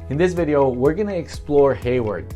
In this video, we're gonna explore Hayward.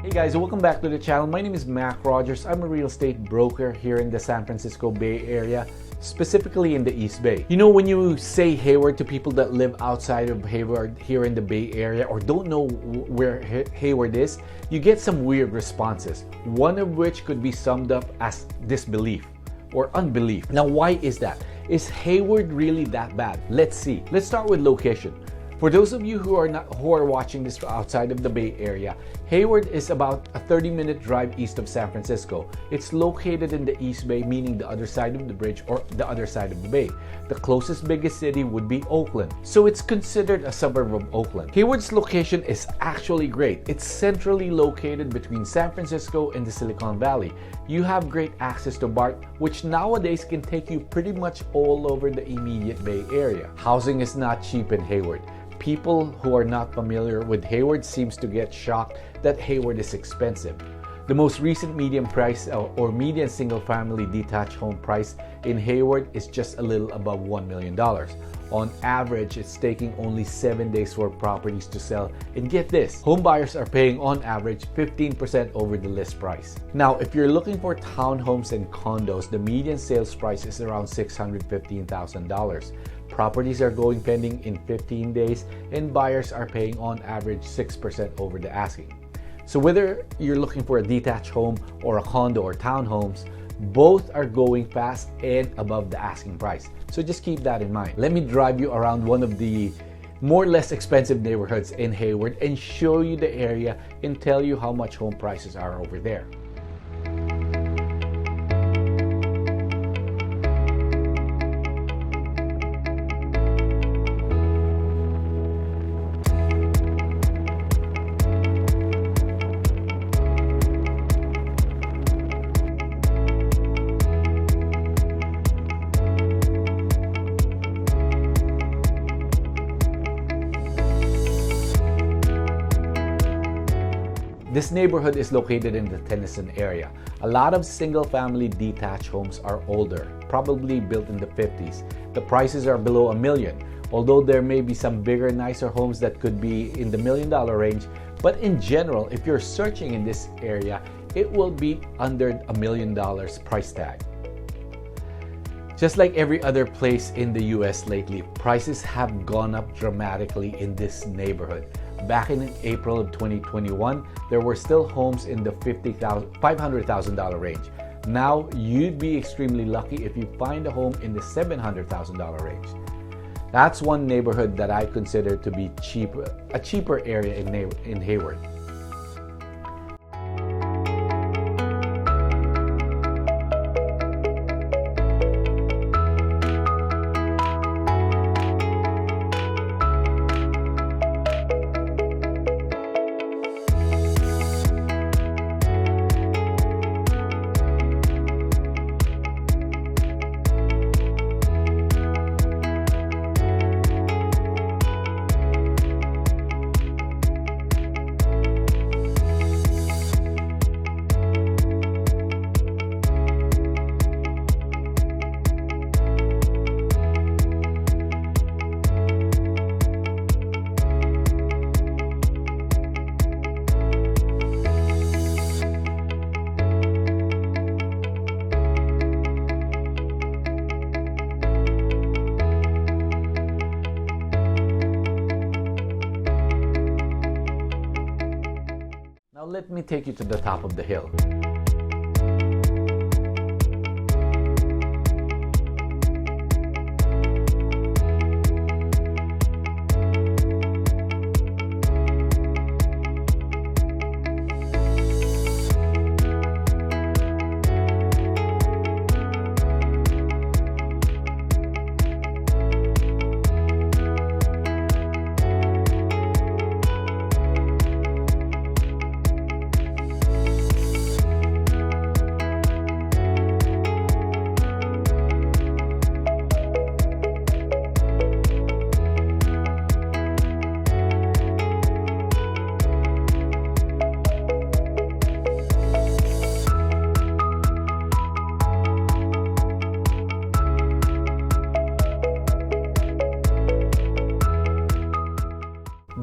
Hey guys, welcome back to the channel. My name is Mac Rogers. I'm a real estate broker here in the San Francisco Bay Area, specifically in the East Bay. You know, when you say Hayward to people that live outside of Hayward here in the Bay Area or don't know where Hayward is, you get some weird responses, one of which could be summed up as disbelief or unbelief. Now, why is that? Is Hayward really that bad? Let's see. Let's start with location. For those of you who are watching this outside of the Bay Area, Hayward is about a 30-minute drive east of San Francisco. It's located in the East Bay, meaning the other side of the bridge or the other side of the bay. The closest biggest city would be Oakland, so it's considered a suburb of Oakland. Hayward's location is actually great. It's centrally located between San Francisco and the Silicon Valley. You have great access to BART, which nowadays can take you pretty much all over the immediate Bay Area. Housing is not cheap in Hayward. People who are not familiar with Hayward seems to get shocked that Hayward is expensive. The most recent median price or median single-family detached home price in Hayward is just a little above $1 million. On average, it's taking only 7 days for properties to sell. And get this, home buyers are paying on average 15% over the list price. Now, if you're looking for townhomes and condos, the median sales price is around $615,000. Properties are going pending in 15 days and buyers are paying on average 6% over the asking. So whether you're looking for a detached home or a condo or townhomes, both are going fast and above the asking price. So just keep that in mind. Let me drive you around one of the more or less expensive neighborhoods in Hayward and show you the area and tell you how much home prices are over there. This neighborhood is located in the Tennyson area. A lot of single-family detached homes are older, probably built in the 50s. The prices are below $1 million, although there may be some bigger, nicer homes that could be in the $1 million range. But in general, if you're searching in this area, it will be under $1 million price tag. Just like every other place in the US lately, prices have gone up dramatically in this neighborhood. Back in April of 2021, there were still homes in the $500,000 range. Now, you'd be extremely lucky if you find a home in the $700,000 range. That's one neighborhood that I consider to be a cheaper area in Hayward. Now let me take you to the top of the hill.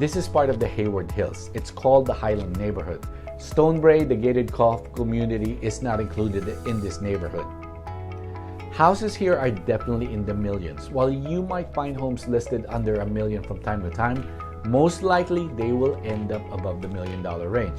This is part of the Hayward Hills. It's called the Highland neighborhood. Stonebrae, the gated community, is not included in this neighborhood. Houses here are definitely in the millions. While you might find homes listed under $1 million from time to time, most likely they will end up above the $1 million range.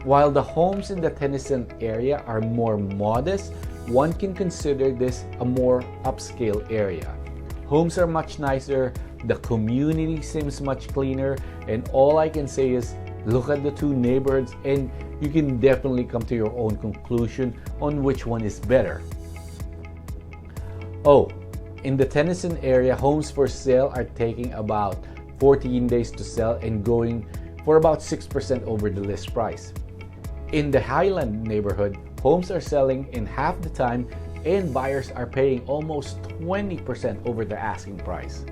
While the homes in the Tennyson area are more modest, one can consider this a more upscale area. Homes are much nicer, the community seems much cleaner, and all I can say is look at the two neighborhoods and you can definitely come to your own conclusion on which one is better. Oh, in the Tennyson area, homes for sale are taking about 14 days to sell and going for about 6% over the list price. In the Highland neighborhood, homes are selling in half the time and buyers are paying almost 20% over the asking price.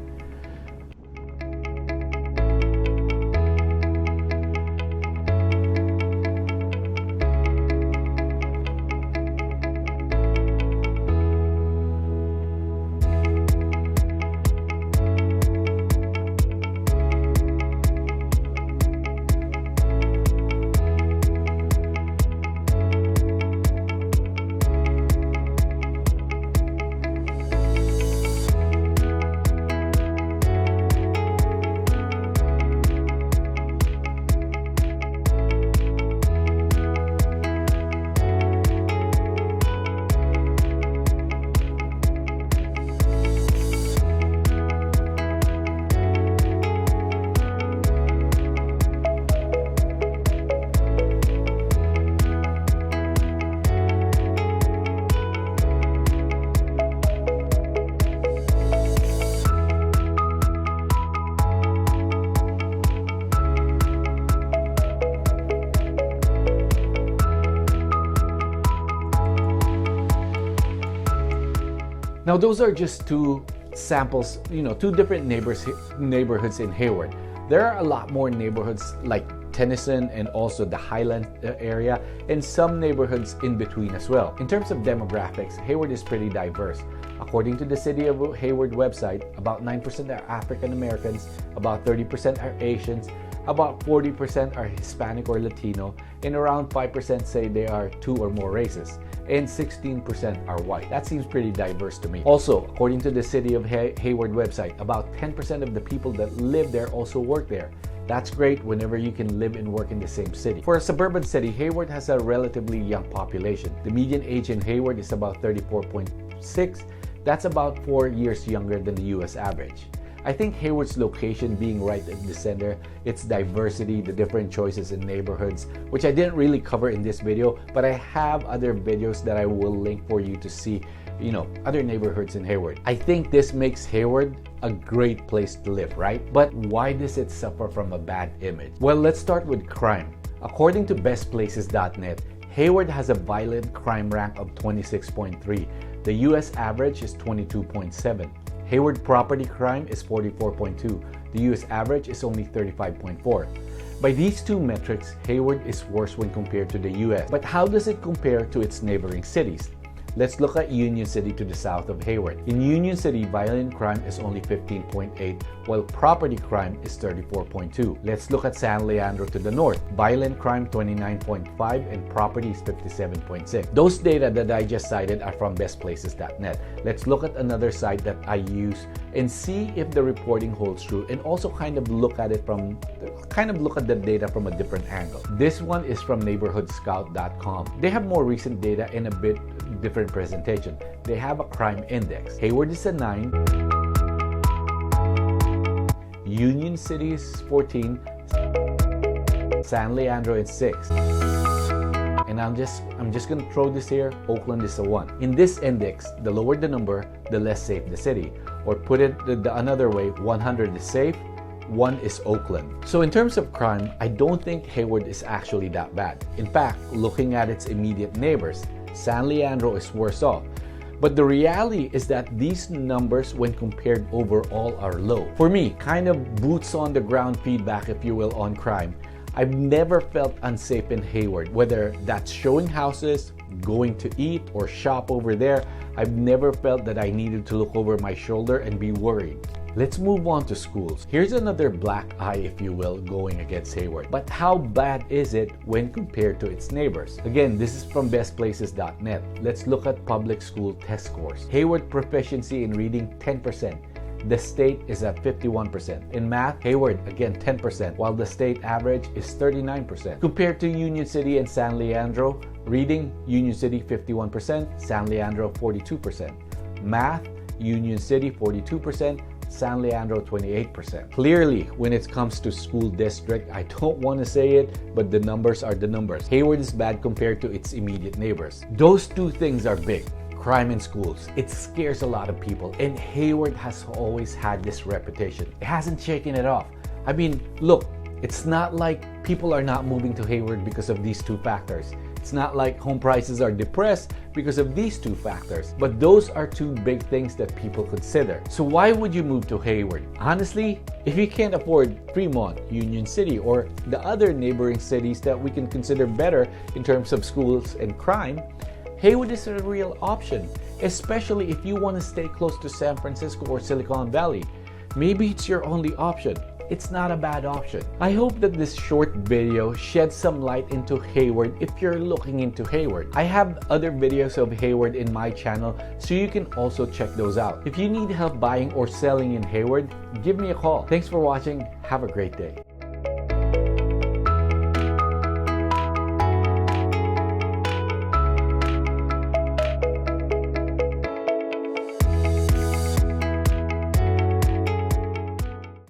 Now those are just two samples, two different neighborhoods in Hayward. There are a lot more neighborhoods like Tennyson and also the Highland area and some neighborhoods in between as well. In terms of demographics, Hayward is pretty diverse. According to the City of Hayward website, about 9% are African Americans, about 30% are Asians, about 40% are Hispanic or Latino, and around 5% say they are two or more races, and 16% are white. That seems pretty diverse to me. Also, according to the City of Hayward website, about 10% of the people that live there also work there. That's great whenever you can live and work in the same city. For a suburban city, Hayward has a relatively young population. The median age in Hayward is about 34.6. That's about 4 years younger than the US average. I think Hayward's location being right at the center, its diversity, the different choices in neighborhoods, which I didn't really cover in this video, but I have other videos that I will link for you to see, other neighborhoods in Hayward. I think this makes Hayward a great place to live, right? But why does it suffer from a bad image? Well, let's start with crime. According to bestplaces.net, Hayward has a violent crime rank of 26.3. The US average is 22.7. Hayward property crime is 44.2. The US average is only 35.4. By these two metrics, Hayward is worse when compared to the US. But how does it compare to its neighboring cities? Let's look at Union City to the south of Hayward. In Union City, violent crime is only 15.8, while property crime is 34.2. Let's look at San Leandro to the north. Violent crime 29.5 and property is 57.6. Those data that I just cited are from bestplaces.net. Let's look at another site that I use and see if the reporting holds true, and also kind of look at the data from a different angle. This one is from neighborhoodscout.com. They have more recent data and a bit different presentation. They have a crime index. Hayward is a 9, Union City is 14, San Leandro is 6. And I'm just gonna throw this here, Oakland is a 1. In this index, the lower the number, the less safe the city. Or put it the another way, 100 is safe, 1 is Oakland. So in terms of crime, I don't think Hayward is actually that bad. In fact, looking at its immediate neighbors, San Leandro is worse off. But the reality is that these numbers, when compared overall, are low. For me, kind of boots on the ground feedback, if you will, on crime, I've never felt unsafe in Hayward, whether that's showing houses, going to eat, or shop over there. I've never felt that I needed to look over my shoulder and be worried. Let's move on to schools. Here's another black eye, if you will, going against Hayward. But how bad is it when compared to its neighbors? Again, this is from bestplaces.net. Let's look at public school test scores. Hayward proficiency in reading 10%. The state is at 51%. In math, Hayward, again 10%, while the state average is 39%. Compared to Union City and San Leandro, reading, Union City 51%, San Leandro 42%. Math, Union City 42%, San Leandro 28%. Clearly, when it comes to school district, I don't want to say it, but the numbers are the numbers. Hayward is bad compared to its immediate neighbors. Those two things are big. Crime in schools. It scares a lot of people, and Hayward has always had this reputation. It hasn't shaken it off. I mean, look, it's not like people are not moving to Hayward because of these two factors. It's not like home prices are depressed because of these two factors. But those are two big things that people consider. So why would you move to Hayward? Honestly, if you can't afford Fremont, Union City, or the other neighboring cities that we can consider better in terms of schools and crime, Hayward is a real option, especially if you want to stay close to San Francisco or Silicon Valley. Maybe it's your only option. It's not a bad option. I hope that this short video sheds some light into Hayward if you're looking into Hayward. I have other videos of Hayward in my channel, so you can also check those out. If you need help buying or selling in Hayward, give me a call. Thanks for watching. Have a great day.